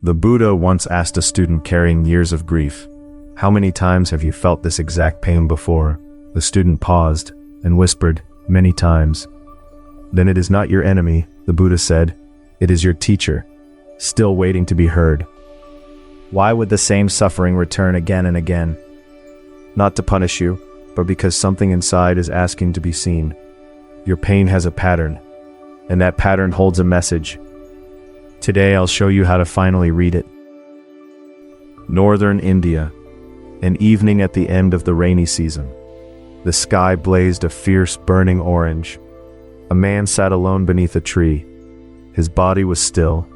The Buddha once asked a student carrying years of grief, "How many times have you felt this exact pain before?" The student paused and whispered, "Many times." "Then it is not your enemy," the Buddha said. "It is your teacher, still waiting to be heard." Why would the same suffering return again and again? Not to punish you, but because something inside is asking to be seen. Your pain has a pattern, and that pattern holds a message. Today I'll show you how to finally read it. Northern India. An evening at the end of the rainy season. The sky blazed a fierce, burning orange. A man sat alone beneath a tree. His body was still,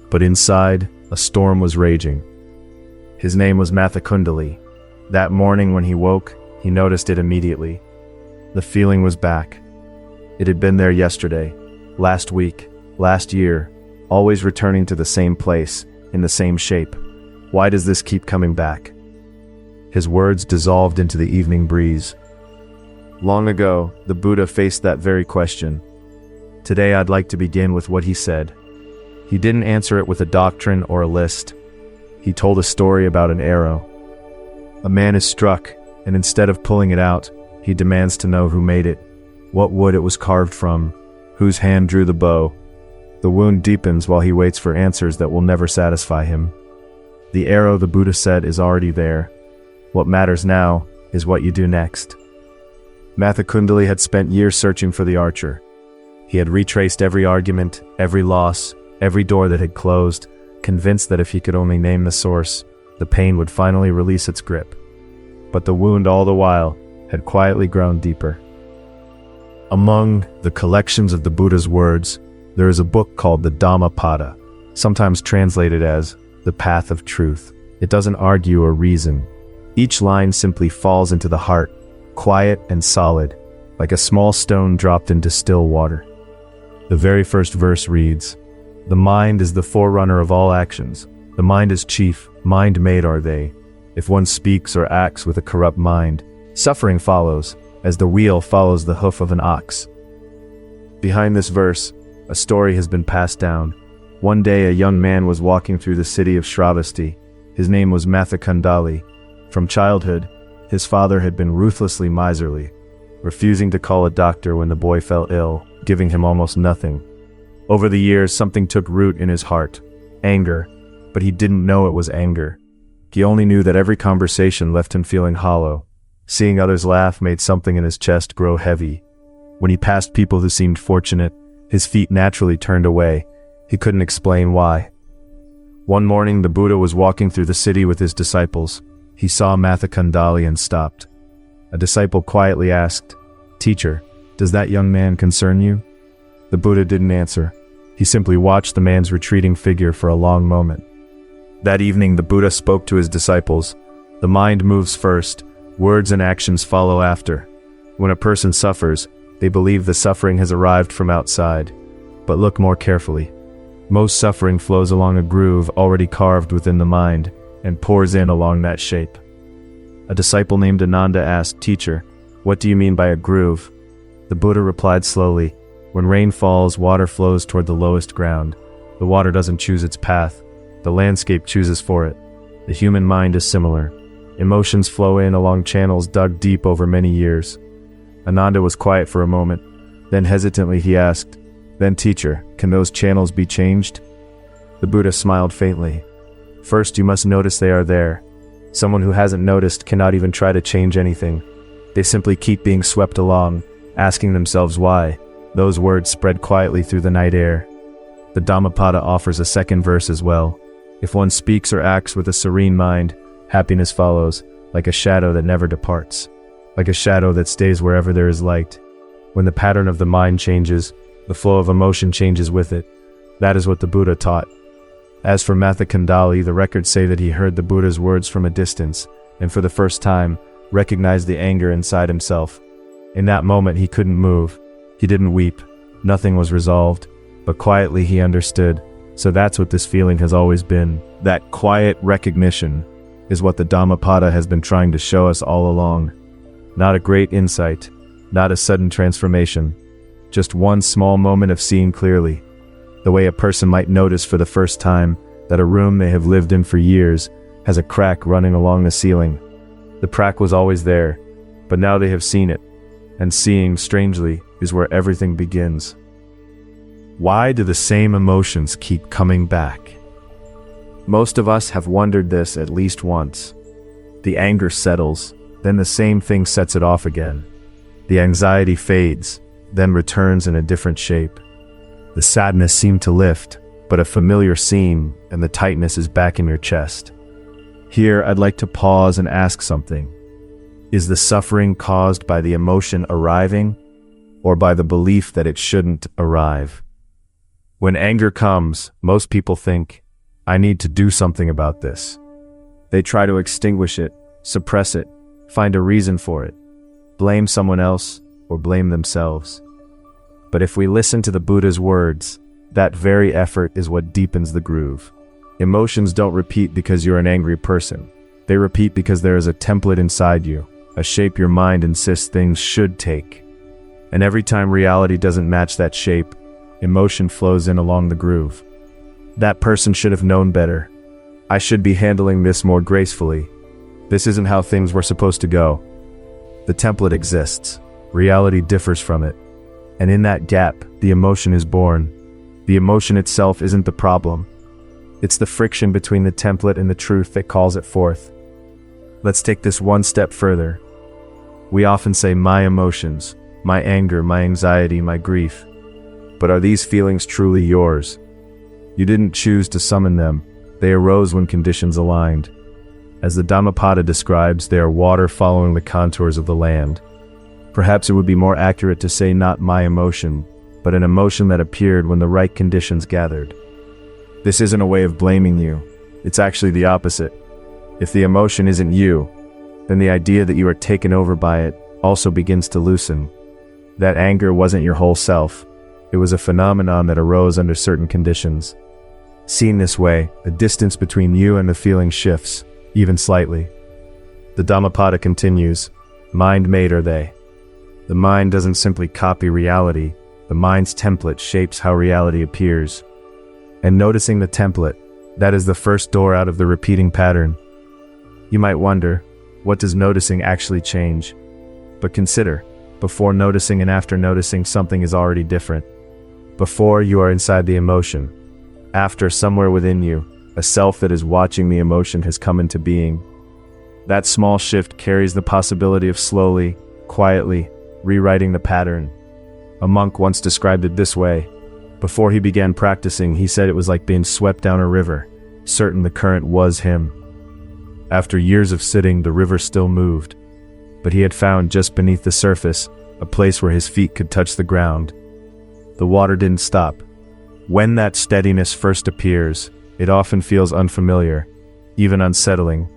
but inside, a storm was raging. His name was Mathakundali. That morning when he woke, he noticed it immediately. The feeling was back. It had been there yesterday, last week, last year, always returning to the same place, in the same shape. Why does this keep coming back? His words dissolved into the evening breeze. Long ago, the Buddha faced that very question. Today I'd like to begin with what he said. He didn't answer it with a doctrine or a list. He told a story about an arrow. A man is struck, and instead of pulling it out, he demands to know who made it, what wood it was carved from, whose hand drew the bow. The wound deepens while he waits for answers that will never satisfy him. The arrow, the Buddha said, is already there. What matters now is what you do next. Mathakundali had spent years searching for the archer. He had retraced every argument, every loss, every door that had closed, convinced that if he could only name the source, the pain would finally release its grip. But the wound all the while had quietly grown deeper. Among the collections of the Buddha's words, there is a book called the Dhammapada, sometimes translated as the Path of Truth. It doesn't argue or reason. Each line simply falls into the heart, quiet and solid, like a small stone dropped into still water. The very first verse reads, "The mind is the forerunner of all actions. The mind is chief, mind-made are they. If one speaks or acts with a corrupt mind, suffering follows, as the wheel follows the hoof of an ox." Behind this verse, a story has been passed down. One day a young man was walking through the city of Shravasti. His name was Mathakundali. From childhood, his father had been ruthlessly miserly, refusing to call a doctor when the boy fell ill, giving him almost nothing. Over the years, something took root in his heart, anger, but he didn't know it was anger. He only knew that every conversation left him feeling hollow. Seeing others laugh made something in his chest grow heavy. When he passed people who seemed fortunate, his feet naturally turned away. He couldn't explain why. One morning, the Buddha was walking through the city with his disciples. He saw Mathakundali and stopped. A disciple quietly asked, "Teacher, does that young man concern you?" The Buddha didn't answer. He simply watched the man's retreating figure for a long moment. That evening, the Buddha spoke to his disciples. The mind moves first, words and actions follow after. When a person suffers, they believe the suffering has arrived from outside. But look more carefully. Most suffering flows along a groove already carved within the mind, and pours in along that shape. A disciple named Ananda asked, "Teacher, what do you mean by a groove?" The Buddha replied slowly, "When rain falls, water flows toward the lowest ground. The water doesn't choose its path. The landscape chooses for it. The human mind is similar. Emotions flow in along channels dug deep over many years." Ananda was quiet for a moment. Then hesitantly he asked, "Then teacher, can those channels be changed?" The Buddha smiled faintly. "First you must notice they are there. Someone who hasn't noticed cannot even try to change anything. They simply keep being swept along, asking themselves why." Those words spread quietly through the night air. The Dhammapada offers a second verse as well. "If one speaks or acts with a serene mind, happiness follows, like a shadow that never departs, like a shadow that stays wherever there is light." When the pattern of the mind changes, the flow of emotion changes with it. That is what the Buddha taught. As for Mathakundali, the records say that he heard the Buddha's words from a distance, and for the first time, recognized the anger inside himself. In that moment he couldn't move. He didn't weep. Nothing was resolved. But quietly he understood. So that's what this feeling has always been. That quiet recognition is what the Dhammapada has been trying to show us all along. Not a great insight, not a sudden transformation. Just one small moment of seeing clearly. The way a person might notice for the first time that a room they have lived in for years has a crack running along the ceiling. The crack was always there, but now they have seen it, and seeing, strangely, is where everything begins. Why do the same emotions keep coming back? Most of us have wondered this at least once. The anger settles, then the same thing sets it off again. The anxiety fades, then returns in a different shape. The sadness seemed to lift, but a familiar seam, and the tightness is back in your chest. Here, I'd like to pause and ask something. Is the suffering caused by the emotion arriving, or by the belief that it shouldn't arrive? When anger comes, most people think, I need to do something about this. They try to extinguish it, suppress it, find a reason for it, blame someone else, or blame themselves. But if we listen to the Buddha's words, that very effort is what deepens the groove. Emotions don't repeat because you're an angry person. They repeat because there is a template inside you, a shape your mind insists things should take. And every time reality doesn't match that shape, emotion flows in along the groove. That person should have known better. I should be handling this more gracefully. This isn't how things were supposed to go. The template exists. Reality differs from it. And in that gap, the emotion is born. The emotion itself isn't the problem. It's the friction between the template and the truth that calls it forth. Let's take this one step further. We often say my emotions, my anger, my anxiety, my grief. But are these feelings truly yours? You didn't choose to summon them. They arose when conditions aligned. As the Dhammapada describes, they are water following the contours of the land. Perhaps it would be more accurate to say not my emotion, but an emotion that appeared when the right conditions gathered. This isn't a way of blaming you. It's actually the opposite. If the emotion isn't you, then the idea that you are taken over by it also begins to loosen. That anger wasn't your whole self. It was a phenomenon that arose under certain conditions. Seen this way, the distance between you and the feeling shifts, even slightly. The Dhammapada continues, mind-made are they. The mind doesn't simply copy reality, the mind's template shapes how reality appears. And noticing the template, that is the first door out of the repeating pattern. You might wonder, what does noticing actually change? But consider, before noticing and after noticing, something is already different. Before, you are inside the emotion. After, somewhere within you, a self that is watching the emotion has come into being. That small shift carries the possibility of slowly, quietly, rewriting the pattern. A monk once described it this way. Before he began practicing, he said it was like being swept down a river, certain the current was him. After years of sitting, the river still moved, but he had found just beneath the surface a place where his feet could touch the ground. The water didn't stop. When that steadiness first appears, it often feels unfamiliar, even unsettling.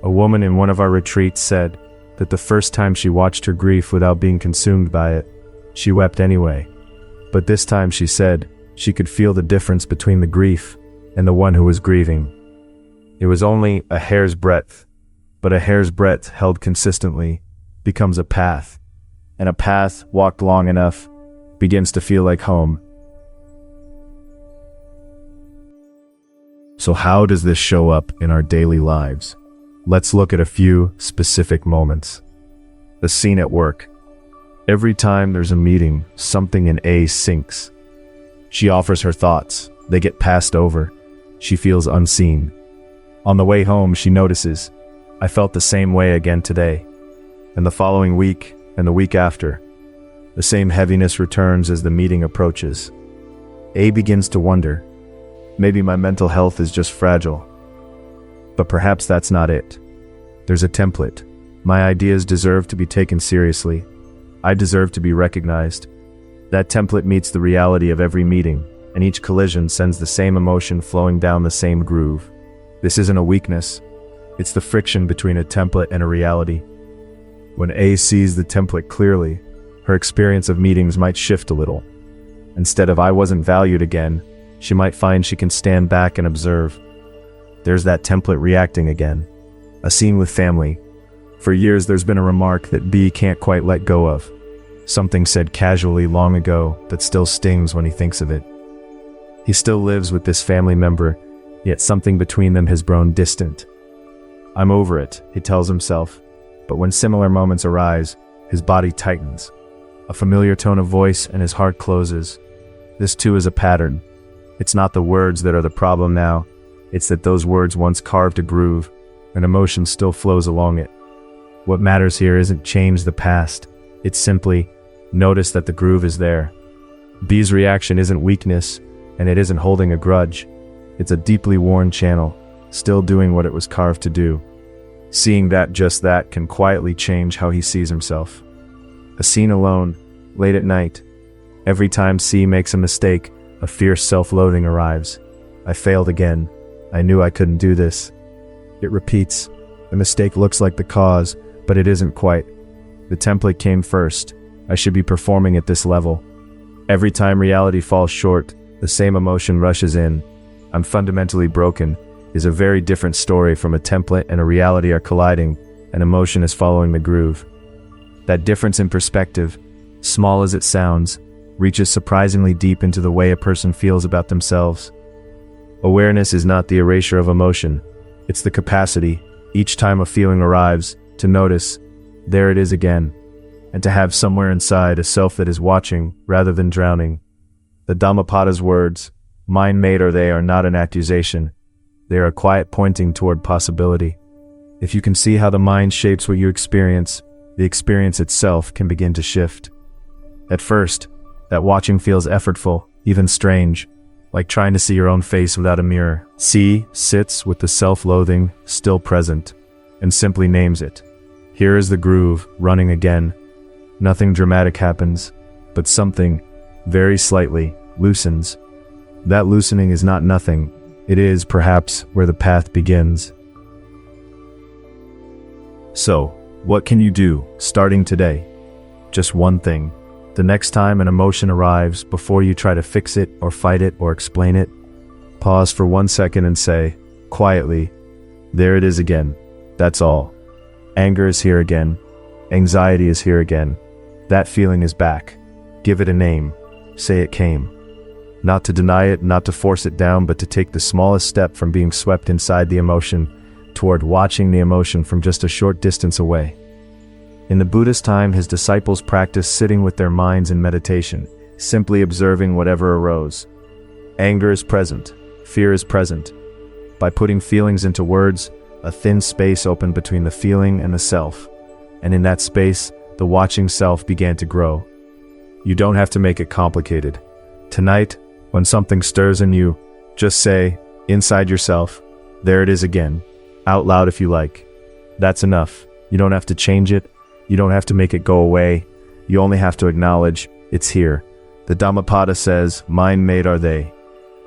A woman in one of our retreats said that the first time she watched her grief without being consumed by it, she wept anyway. But this time, she said, she could feel the difference between the grief and the one who was grieving. It was only a hair's breadth, but a hair's breadth held consistently becomes a path, and a path walked long enough begins to feel like home. So how does this show up in our daily lives? Let's look at a few specific moments. The scene at work. Every time there's a meeting, something in A sinks. She offers her thoughts. They get passed over. She feels unseen. On the way home, she notices, I felt the same way again today. And the following week, and the week after, the same heaviness returns as the meeting approaches. A begins to wonder, maybe my mental health is just fragile. But perhaps that's not it. There's a template. My ideas deserve to be taken seriously. I deserve to be recognized. That template meets the reality of every meeting, and each collision sends the same emotion flowing down the same groove. This isn't a weakness. It's the friction between a template and a reality. When A sees the template clearly, her experience of meetings might shift a little. Instead of I wasn't valued again, she might find she can stand back and observe. There's that template reacting again. A scene with family. For years there's been a remark that B can't quite let go of. Something said casually long ago that still stings when he thinks of it. He still lives with this family member, yet something between them has grown distant. I'm over it, he tells himself, but when similar moments arise, his body tightens. A familiar tone of voice and his heart closes. This too is a pattern. It's not the words that are the problem now, it's that those words once carved a groove, and emotion still flows along it. What matters here isn't change the past, it's simply notice that the groove is there. B's reaction isn't weakness, and it isn't holding a grudge. It's a deeply worn channel, still doing what it was carved to do. Seeing that just that can quietly change how he sees himself. A scene alone, late at night. Every time C makes a mistake, a fierce self-loathing arrives. I failed again. I knew I couldn't do this. It repeats. The mistake looks like the cause, but it isn't quite. The template came first. I should be performing at this level. Every time reality falls short, the same emotion rushes in. I'm fundamentally broken is a very different story from a template and a reality are colliding, and emotion is following the groove. That difference in perspective, small as it sounds, reaches surprisingly deep into the way a person feels about themselves. Awareness is not the erasure of emotion. It's the capacity, each time a feeling arrives, to notice, there it is again, and to have somewhere inside a self that is watching rather than drowning. The Dhammapada's words, mind-made are they, are not an accusation. They are a quiet pointing toward possibility. If you can see how the mind shapes what you experience, the experience itself can begin to shift. At first, that watching feels effortful, even strange, like trying to see your own face without a mirror. C sits with the self-loathing still present, and simply names it. Here is the groove, running again. Nothing dramatic happens, but something, very slightly, loosens. That loosening is not nothing. It is, perhaps, where the path begins. So, what can you do, starting today? Just one thing. The next time an emotion arrives, before you try to fix it or fight it or explain it, pause for 1 second and say, quietly, there it is again. That's all. Anger is here again. Anxiety is here again. That feeling is back. Give it a name. Say it came. Not to deny it, not to force it down, but to take the smallest step from being swept inside the emotion toward watching the emotion from just a short distance away. In the Buddhist time, his disciples practiced sitting with their minds in meditation, simply observing whatever arose. Anger is present. Fear is present. By putting feelings into words, a thin space opened between the feeling and the self, and in that space, the watching self began to grow. You don't have to make it complicated. Tonight, when something stirs in you, just say, inside yourself, there it is again, out loud if you like. That's enough. You don't have to change it. You don't have to make it go away. You only have to acknowledge it's here. The Dhammapada says, mind-made are they.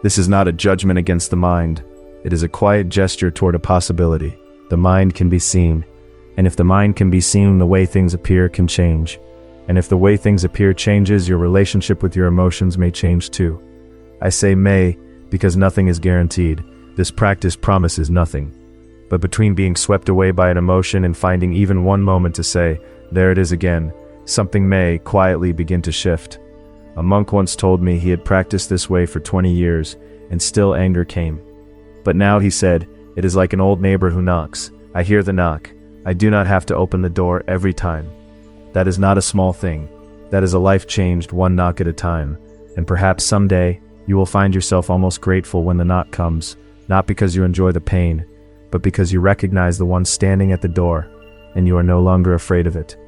This is not a judgment against the mind. It is a quiet gesture toward a possibility. The mind can be seen. And if the mind can be seen, the way things appear can change. And if the way things appear changes, your relationship with your emotions may change too. I say may, because nothing is guaranteed. This practice promises nothing. But between being swept away by an emotion and finding even one moment to say, there it is again, something may quietly begin to shift. A monk once told me he had practiced this way for 20 years, and still anger came. But now, he said, it is like an old neighbor who knocks. I hear the knock. I do not have to open the door every time. That is not a small thing. That is a life changed one knock at a time. And perhaps someday, you will find yourself almost grateful when the knock comes, not because you enjoy the pain, but because you recognize the one standing at the door, and you are no longer afraid of it.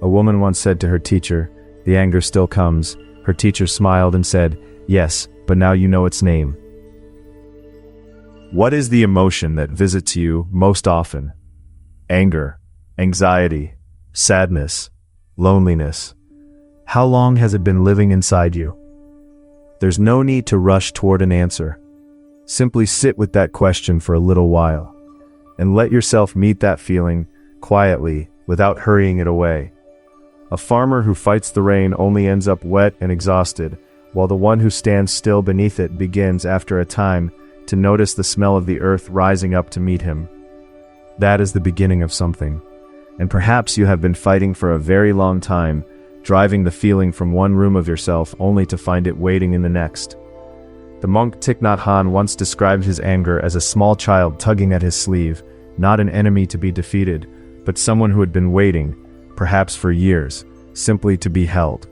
A woman once said to her teacher, the anger still comes. Her teacher smiled and said, yes, but now you know its name. What is the emotion that visits you most often? Anger, anxiety, sadness, loneliness. How long has it been living inside you? There's no need to rush toward an answer. Simply sit with that question for a little while, and let yourself meet that feeling quietly without hurrying it away. A farmer who fights the rain only ends up wet and exhausted, while the one who stands still beneath it begins, after a time, to notice the smell of the earth rising up to meet him. That is the beginning of something. And perhaps you have been fighting for a very long time, driving the feeling from one room of yourself only to find it waiting in the next. The monk Thich Nhat Hanh once described his anger as a small child tugging at his sleeve, not an enemy to be defeated, but someone who had been waiting, perhaps for years, simply to be held.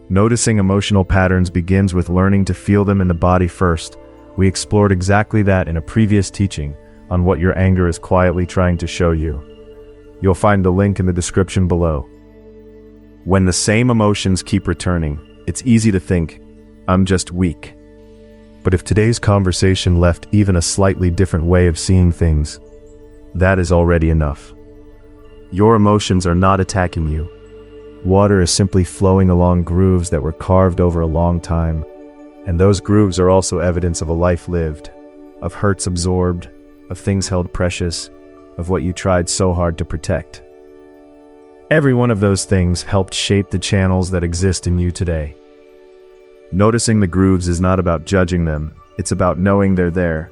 Noticing emotional patterns begins with learning to feel them in the body first. We explored exactly that in a previous teaching on what your anger is quietly trying to show you. You'll find the link in the description below. When the same emotions keep returning, it's easy to think, I'm just weak. But if today's conversation left even a slightly different way of seeing things, that is already enough. Your emotions are not attacking you. Water is simply flowing along grooves that were carved over a long time, and those grooves are also evidence of a life lived, of hurts absorbed, of things held precious, of what you tried so hard to protect. Every one of those things helped shape the channels that exist in you today. Noticing the grooves is not about judging them, it's about knowing they're there.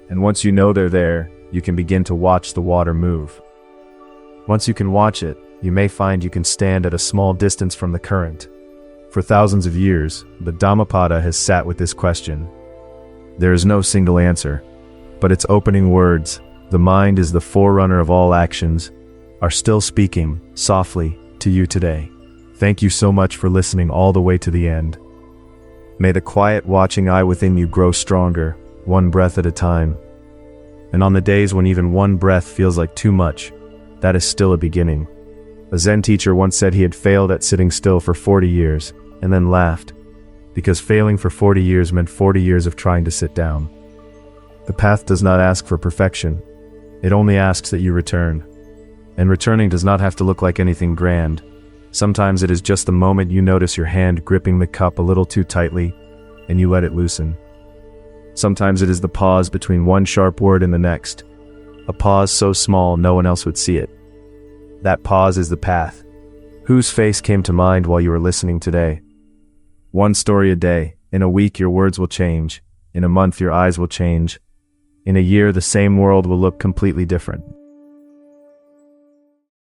And once you know they're there, you can begin to watch the water move. Once you can watch it, you may find you can stand at a small distance from the current. For thousands of years, the Dhammapada has sat with this question. There is no single answer, but its opening words, "The mind is the forerunner of all actions," are still speaking, softly, to you today. Thank you so much for listening all the way to the end. May the quiet watching eye within you grow stronger, one breath at a time. And on the days when even one breath feels like too much, that is still a beginning. A Zen teacher once said he had failed at sitting still for 40 years, and then laughed, because failing for 40 years meant 40 years of trying to sit down. The path does not ask for perfection. It only asks that you return. And returning does not have to look like anything grand. Sometimes it is just the moment you notice your hand gripping the cup a little too tightly, and you let it loosen. Sometimes it is the pause between one sharp word and the next, a pause so small no one else would see it. That pause is the path. Whose face came to mind while you were listening today? One story a day. In a week your words will change. In a month your eyes will change. In a year the same world will look completely different.